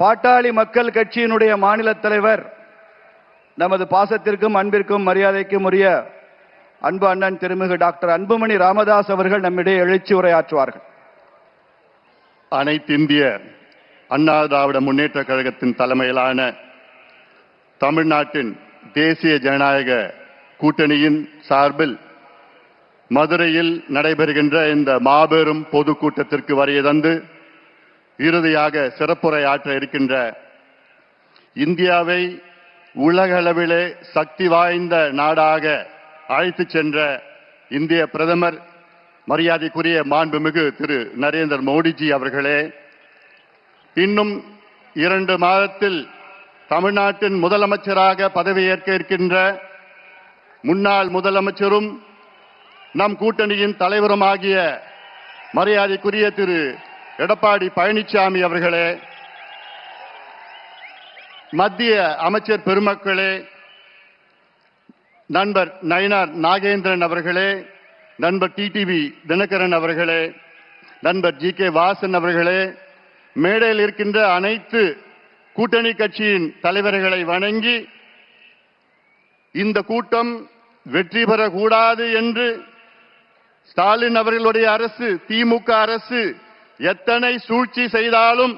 பாட்டாளி மக்கள் கட்சியினுடைய மாநில தலைவர் நமது பாசத்திற்கும் அன்பிற்கும் மரியாதைக்கும் உரிய அன்பு அண்ணன் திருமிகு டாக்டர் அன்புமணி ராமதாஸ் அவர்கள் நம்மிடையே எழுச்சி உரையாற்றுவார்கள். அனைத்து இந்திய அண்ணா திராவிட முன்னேற்ற கழகத்தின் தலைமையிலான தமிழ்நாட்டின் தேசிய ஜனநாயக கூட்டணியின் சார்பில் மதுரையில் நடைபெறுகின்ற இந்த மாபெரும் பொதுக்கூட்டத்திற்கு வருகை தந்து இறுதியாக சிறப்புரை ஆற்ற இருக்கின்ற இந்தியாவை உலகளவிலே சக்தி வாய்ந்த நாடாக அழைத்து சென்ற இந்திய பிரதமர் மரியாதைக்குரிய மாண்புமிகு திரு நரேந்திர மோடிஜி அவர்களே, இன்னும் 2 மாதத்தில் தமிழ்நாட்டின் முதலமைச்சராக பதவியேற்க இருக்கின்ற முன்னாள் முதலமைச்சரும் நம் கூட்டணியின் தலைவருமாகிய மரியாதைக்குரிய திரு எடப்பாடி பழனிசாமி அவர்களே, மத்திய அமைச்சர் பெருமக்களே, நண்பர் நயினார் நாகேந்திரன் அவர்களே, நண்பர் டிடிவி தினகரன் அவர்களே, நண்பர் ஜி.கே. வாசன் அவர்களே, மேடையில் இருக்கின்ற அனைத்து கூட்டணி கட்சியின் தலைவர்களை வணங்கி இந்த கூட்டம் வெற்றி பெறக்கூடாது என்று ஸ்டாலின் அவர்களுடைய அரசு, திமுக அரசு எத்தனை சூழ்ச்சி செய்தாலும்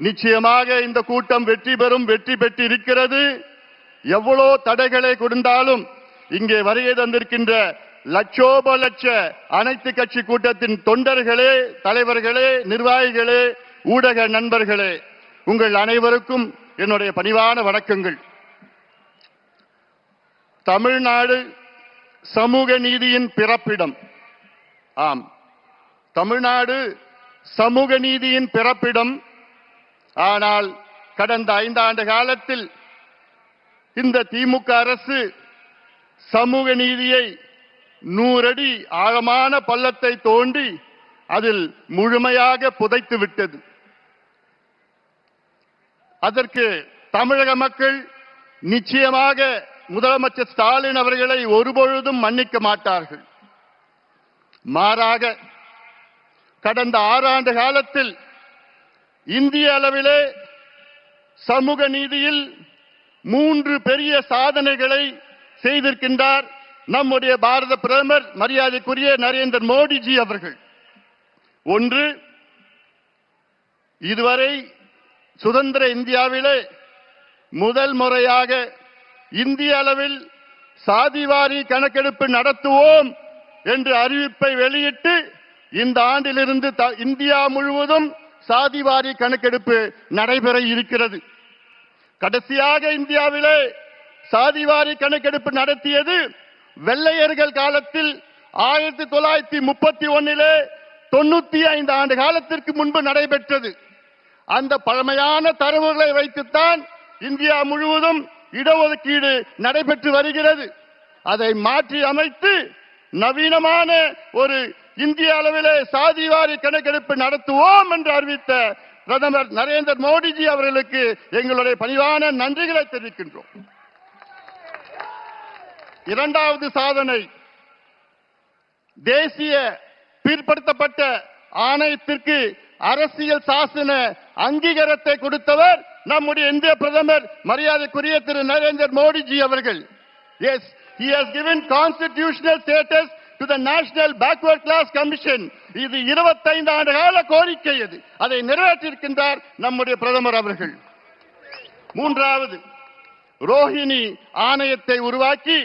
நிச்சயமாக இந்த கூட்டம் வெற்றி பெறும், வெற்றி பெற்று இருக்கிறது. எவ்வளோ தடைகளை கொடுத்தாலும் இங்கே வருகை தந்திருக்கின்ற லட்சோப லட்ச அனைத்து கட்சி கூட்டத்தின் தொண்டர்களே, தலைவர்களே, நிர்வாகிகளே, ஊடக நண்பர்களே, உங்கள் அனைவருக்கும் என்னுடைய பணிவான வணக்கங்கள். தமிழ்நாடு சமூக நீதியின் பிறப்பிடம். ஆம், தமிழ்நாடு சமூக நீதியின் பிறப்பிடம். ஆனால் கடந்த 5 ஆண்டு காலத்தில் இந்த திமுக அரசு சமூக நீதியை 100 அடி ஆழமான பள்ளத்தை தோண்டி அதில் முழுமையாக புதைத்து விட்டது. அதற்கு தமிழக மக்கள் நிச்சயமாக முதலமைச்சர் ஸ்டாலின் அவர்களை ஒருபொழுதும் மன்னிக்க மாட்டார்கள். மாறாக கடந்த 6 ஆண்டு காலத்தில் இந்திய அளவிலே சமூக நீதியில் 3 பெரிய சாதனைகளை செய்திருக்கின்றார் நம்முடைய பாரத பிரதமர் மரியாதைக்குரிய நரேந்திர மோடிஜி அவர்கள். ஒன்று, இதுவரை சுதந்திர இந்தியாவிலே முதல் முறையாக இந்திய அளவில் சாதிவாரி கணக்கெடுப்பு நடத்துவோம் என்று அறிவிப்பை வெளியிட்டு இந்த ஆண்டிலிருந்து இந்தியா முழுவதும் சாதிவாரி கணக்கெடுப்பு நடைபெற இருக்கிறது. கடைசியாக இந்தியாவிலே சாதிவாரி கணக்கெடுப்பு நடத்தியது வெள்ளையர்கள் காலத்தில் 1931 95 ஆண்டு காலத்திற்கு முன்பு நடைபெற்றது. அந்த பழமையான தரவுகளை வைத்துத்தான் இந்தியா முழுவதும் இடஒதுக்கீடு நடைபெற்று வருகிறது. அதை மாற்றி அமைத்து நவீனமான ஒரு இந்திய அளவிலே சாதிவாரி கணக்கெடுப்பு நடத்துவோம் என்று அறிவித்த பிரதமர் நரேந்திர மோடிஜி அவர்களுக்கு எங்களுடைய பணிவான நன்றிகளை தெரிவிக்கின்றோம். 2வது சாதனை, தேசிய பிற்படுத்தப்பட்ட ஆணையத்திற்கு அரசியல் சாசன அங்கீகாரத்தை கொடுத்தவர் நம்முடைய இந்திய பிரதமர் மரியாதைக்குரிய திரு நரேந்திர மோடிஜி அவர்கள். Yes, he has given constitutional status to the National Backward Class Commission. இது 25 ஆண்டு கால கோரிக்கை. அதை நிறைவேற்றியிருக்கின்றார் நம்முடைய பிரதமர் அவர்கள். 3வது, ரோஹிணி ஆணையத்தை உருவாக்கி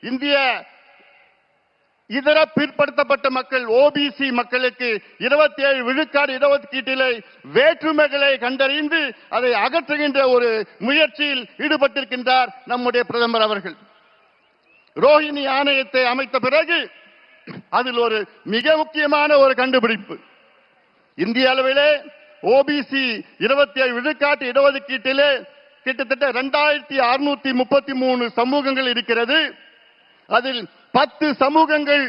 இந்திய இதர பிற்படுத்தப்பட்ட மக்கள் ஓபிசி மக்களுக்கு 27 விழுக்காடு இடஒதுக்கீட்டிலே வேற்றுமைகளை கண்டறிந்து அதை அகற்றுகின்ற ஒரு முயற்சியில் ஈடுபட்டிருக்கின்றார் நம்முடைய பிரதமர் அவர்கள். ரோஹிணி ஆணையத்தை அமைத்த பிறகு அதில் ஒரு மிக முக்கியமான ஒரு கண்டுபிடிப்பு, இந்திய அளவிலே ஓபிசி 27 விழுக்காட்டு இடஒதுக்கீட்டிலே கிட்டத்தட்ட 2633 சமூகங்கள் இருக்கிறது. அதில் 10 சமூகங்கள்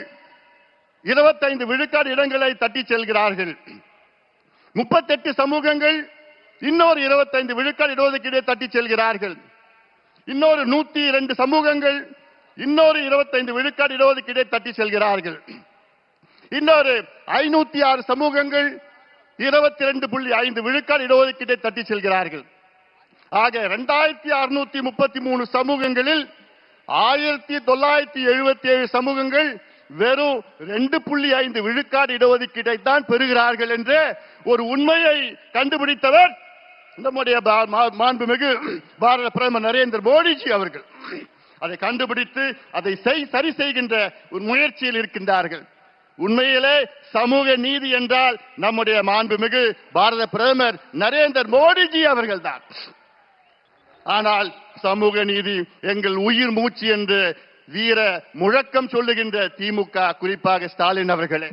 25 விழுக்காடு இடங்களை தட்டி செல்கிறார்கள். 38 சமூகங்கள் இன்னொரு 25 விழுக்காடு இடஒதுக்கீடை தட்டி செல்கிறார்கள். இன்னொரு 102 சமூகங்கள் இன்னொரு 25 விழுக்காடு இடஒதுக்கீடை தட்டி செல்கிறார்கள். இன்னொரு 506 சமூகங்கள் 22.5 விழுக்காடு இடஒதுக்கீட்டை தட்டி செல்கிறார்கள். ஆக 2633 சமூகங்களில் 1977 சமூகங்கள் வெறும் 2.5 விழுக்காடு இடஒதுக்கீட்டை தான் பெறுகிறார்கள் என்ற ஒரு உண்மையை கண்டுபிடித்தவர் நம்முடைய மாண்புமிகு பாரத பிரதமர் நரேந்திர மோடிஜி அவர்கள். அதை கண்டுபிடித்து அதை சரி செய்கின்ற ஒரு முயற்சியில் இருக்கின்றார்கள். உண்மையிலே சமூக நீதி என்றால் நம்முடைய மாண்புமிகு பாரத பிரதமர் நரேந்திர மோடிஜி அவர்கள் தான். ஆனால் சமூக நீதி எங்கள் உயிர் மூச்சு என்று வீர முழக்கம் சொல்லுகின்ற திமுக, குறிப்பாக ஸ்டாலின் அவர்களே,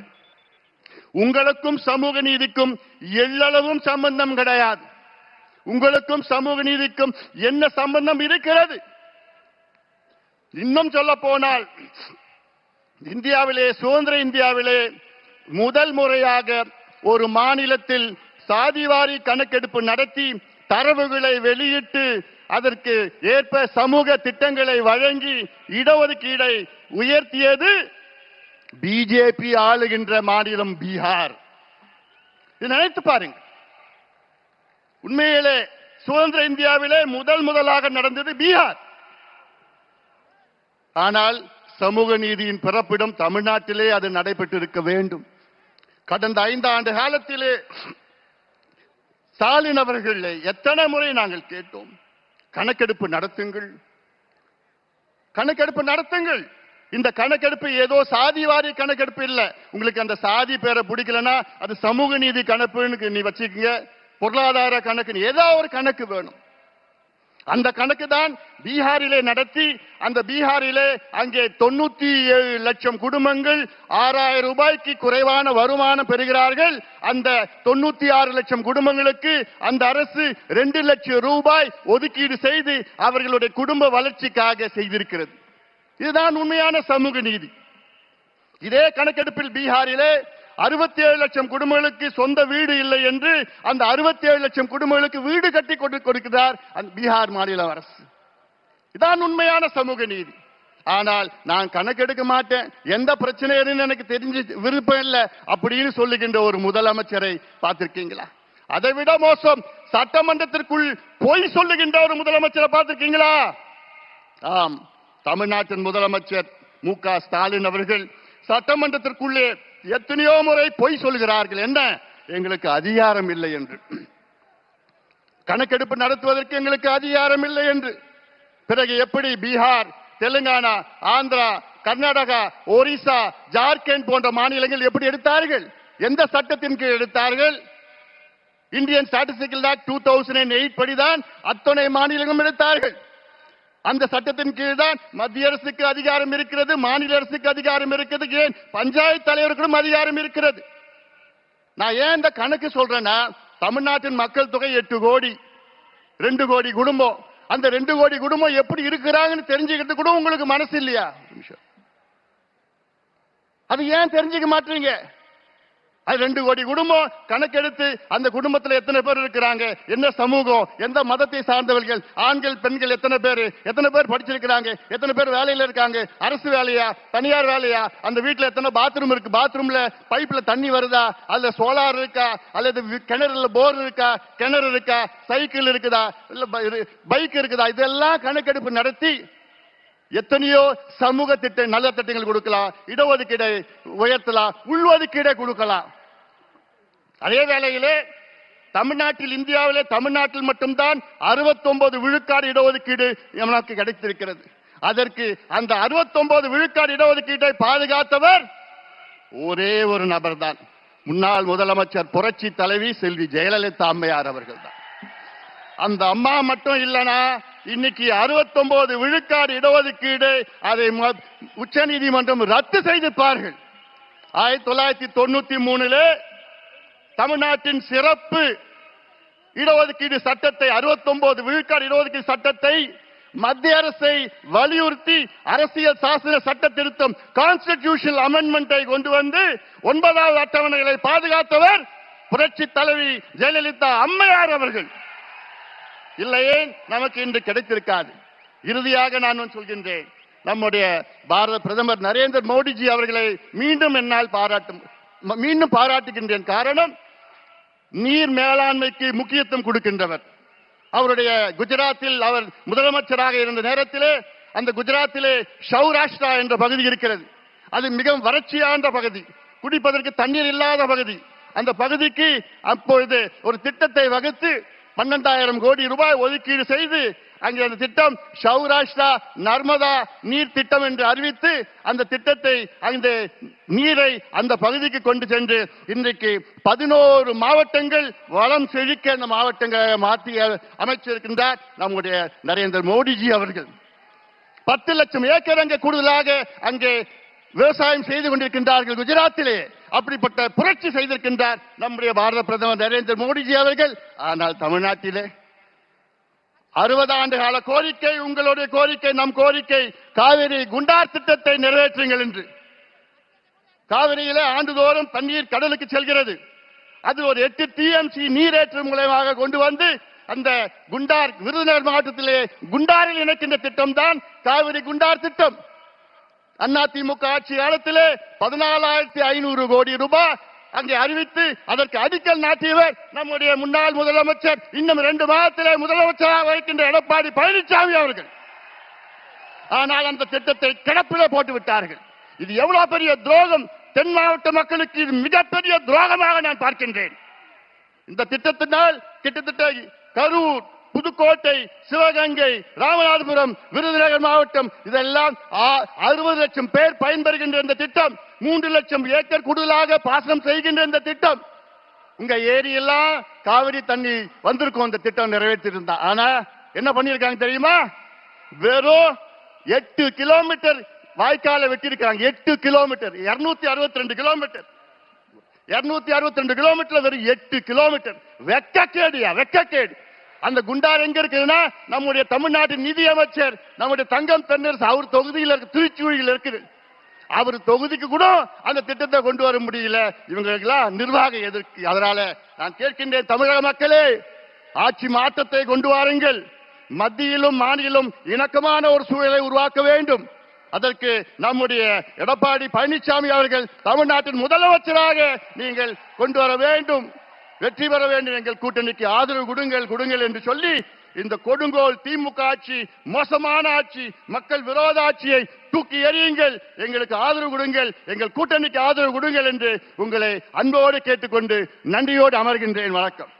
உங்களுக்கும் சமூக நீதிக்கும் எள்ளளவும் சம்பந்தம் கிடையாது. உங்களுக்கும் சமூக நீதிக்கும் என்ன சம்பந்தம் இருக்கிறது? இன்னும் சொல்ல போனால் இந்தியாவிலே, சுதந்திர இந்தியாவிலே முதல் முறையாக ஒரு மாநிலத்தில் சாதிவாரி கணக்கெடுப்பு நடத்தி தரவுகளை வெளியிட்டு அதற்கு ஏற்ப சமூக திட்டங்களை வழங்கி இடஒதுக்கீடை உயர்த்தியது பிஜேபி ஆளுகின்ற மாநிலம் பீகார். நினைத்து பாருங்க. உண்மையிலே சுதந்திர இந்தியாவிலே முதலாக நடந்தது பீகார். ஆனால் சமூக நீதியின் பிறப்பிடம் தமிழ்நாட்டிலே அது நடைபெற்றிருக்க வேண்டும். கடந்த 5 ஆண்டு காலத்திலே ஸ்டாலின் அவர்களே எத்தனை முறை நாங்கள் கேட்டோம், கணக்கெடுப்பு நடத்துங்கள், கணக்கெடுப்பு நடத்துங்கள். இந்த கணக்கெடுப்பு ஏதோ சாதிவாரி கணக்கெடுப்பு இல்ல. உங்களுக்கு அந்த சாதி பேரை பிடிக்கலன்னா அது சமூக நீதி கணக்குன்னு நீ வச்சுக்கீங்க, பொருளாதார கணக்கு, ஏதோ ஒரு கணக்கு வேணும். அந்த கணக்கு தான் பீகாரிலே நடத்தி, அந்த பீகாரிலே அங்கே 97 லட்சம் குடும்பங்கள் 6000 ரூபாய்க்கு குறைவான வருமானம் பெறுகிறார்கள். அந்த 96 லட்சம் குடும்பங்களுக்கு அந்த அரசு 2 லட்சம் ரூபாய் ஒதுக்கீடு செய்து அவர்களுடைய குடும்ப வளர்ச்சிக்காக செய்திருக்கிறது. இதுதான் உண்மையான சமூக நீதி. இதே கணக்கெடுப்பில் பீகாரிலே 67 லட்சம் குடும்பங்களுக்கு சொந்த வீடு இல்லை என்று அந்த 67 லட்சம் குடும்பங்களுக்கு வீடு கட்டி கொடுக்கிறார் அந்த பீகார் மாநில அரசு. இதான் உண்மையான சமூக நீதி. ஆனால் நான் கணக்கெடுக்க மாட்டேன், எந்த பிரச்சனையும் எனக்கு தெரிஞ்சு விருப்பம் இல்லை அப்படின்னு சொல்லுகின்ற ஒரு முதலமைச்சரை பார்த்திருக்கீங்களா? அதை விட மோசம், சட்டமன்றத்திற்குள் பொய் சொல்லுகின்ற ஒரு முதலமைச்சரை பார்த்திருக்கீங்களா? ஆம், தமிழ்நாட்டின் முதலமைச்சர் மு.க. ஸ்டாலின் அவர்கள் சட்டமன்றத்திற்குள்ளே எத்தனையோ முறை பொய் சொல்கிறார்கள். என்ன, எங்களுக்கு அதிகாரம் இல்லை என்று, கணக்கெடுப்பு நடத்துவதற்கு எங்களுக்கு அதிகாரம் இல்லை என்று. பிறகு எப்படி பீகார், தெலுங்கானா, ஆந்திரா, கர்நாடகா, ஒரிசா, ஜார்க்கண்ட் போன்ற மாநிலங்கள் எப்படி எடுத்தார்கள்? எந்த சட்டத்தின் கீழ் எடுத்தார்கள்? இந்தியன் ஸ்டாட்டிஸ்டிக்கல் ஆக்ட் 2008 படிதான் அத்தனை மாநிலங்களும் எடுத்தார்கள். அந்த சட்டத்தின் கீழ் தான் மத்திய அரசுக்கு அதிகாரம் இருக்கிறது, மாநில அரசுக்கு அதிகாரம் இருக்கிறது, ஏன் பஞ்சாயத்து தலைவருக்கும் அதிகாரம் இருக்கிறது. நான் ஏன் இந்த கணக்கு சொல்றேன்னா, தமிழ்நாட்டின் மக்கள் தொகை 8 கோடி, 2 கோடி குடும்பம். அந்த 2 கோடி குடும்பம் எப்படி இருக்கிறாங்கன்னு தெரிஞ்சுக்கிறது கூட உங்களுக்கு மனசு இல்லையா? அது ஏன் தெரிஞ்சுக்க மாட்டீங்க? அது 2 கோடி குடும்பம் கணக்கெடுத்து அந்த குடும்பத்தில் எத்தனை பேர் இருக்கிறாங்க, என்ன சமூகம், எந்த மதத்தை சார்ந்தவர்கள், ஆண்கள் பெண்கள் எத்தனை பேர் படிச்சிருக்கிறாங்க, எத்தனை பேர் வேலையில இருக்காங்க, அரசு வேலையா தனியார் வேலையா, அந்த வீட்டில் எத்தனை பாத்ரூம் இருக்கு, பாத்ரூம்ல பைப்ல தண்ணி வருதா, அல்ல சோலார் இருக்கா, அல்லது கிணறுல போர் இருக்கா, கிணறு இருக்கா, சைக்கிள் இருக்குதா, இல்ல பைக் இருக்குதா, இதெல்லாம் கணக்கெடுப்பு நடத்தி எத்தனையோ சமூக திட்ட நல்ல திட்டங்கள் கொடுக்கலாம், இடஒதுக்கீடை உயர்த்தலாம், உள்ஒதுக்கீடை கொடுக்கலாம். அதே வேளையிலே தமிழ்நாட்டில், இந்தியாவிலே தமிழ்நாட்டில் மட்டும்தான் 69 விழுக்காடு இடஒதுக்கீடு நமக்கு கிடைத்திருக்கிறது. அதற்கு அந்த 69 விழுக்காடு இடஒதுக்கீட்டை பாதுகாத்தவர் ஒரே ஒரு நபர் தான், முன்னாள் முதலமைச்சர் புரட்சி தலைவி செல்வி ஜெயலலிதா அம்மையார் அவர்கள் தான். அந்த அம்மா மட்டும் இல்லனா இன்னைக்கு 69 விழுக்காடு இடஒதுக்கீடு அதை உச்ச நீதிமன்றம் ரத்து செய்திருப்பார்கள். 1993 தமிழ்நாட்டின் சிறப்பு இடஒதுக்கீடு சட்டத்தை, 69 விழுக்காடு இடஒதுக்கீடு சட்டத்தை மத்திய அரசை வலியுறுத்தி அரசியல் சாசன சட்ட திருத்தம், கான்ஸ்டிடியூஷனல் அமெண்ட்மெண்டை கொண்டு வந்து 9வது அட்டவணைகளை பாதுகாத்தவர் புரட்சி தலைவி ஜெயலலிதா அம்மையார் அவர்கள். இல்லையே நமக்கு இன்று கிடைத்திருக்காது. இறுதியாக நான் சொல்கின்றேன், நம்முடைய பாரத பிரதமர் நரேந்திர மோடிஜி அவர்களை மீண்டும் பாராட்டுகின்றேன். காரணம், நீர் மேலாண்மைக்கு முக்கியத்துவம் கொடுக்கின்றவர். அவருடைய குஜராத்தில் அவர் முதலமைச்சராக இருந்த நேரத்திலே அந்த குஜராத்திலே சௌராஷ்டிரா என்ற பகுதி இருக்கிறது. அது மிகவும் வறட்சியான பகுதி, குடிப்பதற்கு தண்ணீர் இல்லாத பகுதி. அந்த பகுதிக்கு அப்பொழுது ஒரு திட்டத்தை வகுத்து 12,000 கோடி ரூபாய் ஒதுக்கீடு செய்து அங்கே அந்த திட்டம் சௌராஷ்டிரா நர்மதா நீர் திட்டம் என்று அறிவித்து அந்த திட்டத்தை அந்த நீரை அந்த பகுதிக்கு கொண்டு சென்று இன்றைக்கு 11 மாவட்டங்கள் வளம் செழிக்க அந்த மாவட்டங்களை மாற்றி அமைச்சிருக்கின்றார் நம்முடைய நரேந்திர மோடிஜி அவர்கள். 10 லட்சம் ஏக்கர் அங்கே கூடுதலாக அங்கே விவசாயம் செய்து கொண்டிருக்கின்றார்கள் குஜராத்திலே. அப்படிப்பட்ட புரட்சி செய்திருக்கின்றார் நம்முடைய பாரத பிரதமர் நரேந்திர மோடிஜி அவர்கள். ஆனால் தமிழ்நாட்டிலே 60 ஆண்டு கால கோரிக்கை, உங்களுடைய கோரிக்கை, நம் கோரிக்கை, காவிரி குண்டார் திட்டத்தை நிறைவேற்றுங்கள் என்று. காவிரியிலே ஆண்டுதோறும் தண்ணீர் கடலுக்கு செல்கிறது. அது ஒரு 8 TMC நீரேற்று மூலமாக கொண்டு வந்து அந்த குண்டார் விருதுநகர் மாவட்டத்திலே குண்டாரில் இணைக்கின்ற திட்டம் தான் காவிரி குண்டார் திட்டம். அதிமுக ஆட்சி காலத்திலே 14,500 கோடி ரூபாய் அங்கே அறிவித்து அதற்கு அடிக்கல் நாட்டியவர் நம்முடைய முன்னாள் முதலமைச்சர், இன்னும் 2 மாதத்திலே முதலமைச்சராக வைக்கின்ற எடப்பாடி பழனிசாமி அவர்கள். ஆனால் அந்த திட்டத்தை கிடப்பிலே போட்டு விட்டார்கள். இது எவ்வளவு பெரிய துரோகம்! தென் மாவட்ட மக்களுக்கு இது மிகப்பெரிய துரோகமாக நான் பார்க்கின்றேன். இந்த திட்டத்தினால் கிட்டத்தட்ட கரூர், புதுக்கோட்டை, சிவகங்கை, ராமநாதபுரம், விருதுநகர் மாவட்டம் இதெல்லாம் 60 லட்சம் பேர் பயன்பெறுகின்ற இந்த திட்டம். 3 லட்சம் ஏக்கர் கூடுதலாக பாசனம் செய்கின்ற இந்த திட்டம். உங்க ஏரியெல்லாம் காவிரி தண்ணி வந்திருக்கும் இந்த திட்டம் நிறைவேற்றிருந்தா. ஆனா என்ன பண்ணிருக்காங்க தெரியுமா? வெறும் 8 கிலோமீட்டர் வாய்க்கால வெட்டியிருக்காங்க. 8 கிலோமீட்டர், 262 கிலோமீட்டர், 262 கிலோமீட்டர் வெறும் 8 கிலோமீட்டர். வெக்கக்கேடியா, வெக்கக்கேடு. அந்த குண்டார் எங்க இருக்குதுன்னா நம்முடைய தமிழ்நாட்டின் நிதி அமைச்சர் நம்முடைய தங்கம் தென்னரசு அவர் தொகுதியில் இருக்கு, திருச்சூழியில் இருக்குது. அவர் தொகுதிக்கு கூட அந்த திட்டத்தை கொண்டு வர முடியல. இவங்களுக்கெல்லாம் நிர்வாக எதிர்க்கு. அதனால நான் கேட்கின்றேன், தமிழக மக்களே, ஆட்சி மாற்றத்தை கொண்டு வாருங்கள். மத்தியிலும் மாநிலம் இணக்கமான ஒரு சூழலை உருவாக்க வேண்டும். அதற்கு நம்முடைய எடப்பாடி பழனிசாமி அவர்கள் தமிழ்நாட்டின் முதலமைச்சராக நீங்கள் கொண்டு வர வேண்டும். வெற்றி பெற வேண்டும். எங்கள் கூட்டணிக்கு ஆதரவு கொடுங்கள் என்று சொல்லி இந்த கொடுங்கோல் திமுக ஆட்சி, மோசமான ஆட்சி, மக்கள் விரோத ஆட்சியை தூக்கி எறியுங்கள். எங்களுக்கு ஆதரவு கொடுங்கள், எங்கள் கூட்டணிக்கு ஆதரவு கொடுங்கள் என்று உங்களை அன்போடு கேட்டுக்கொண்டு நன்றியோடு அமர்கின்றேன். வணக்கம்.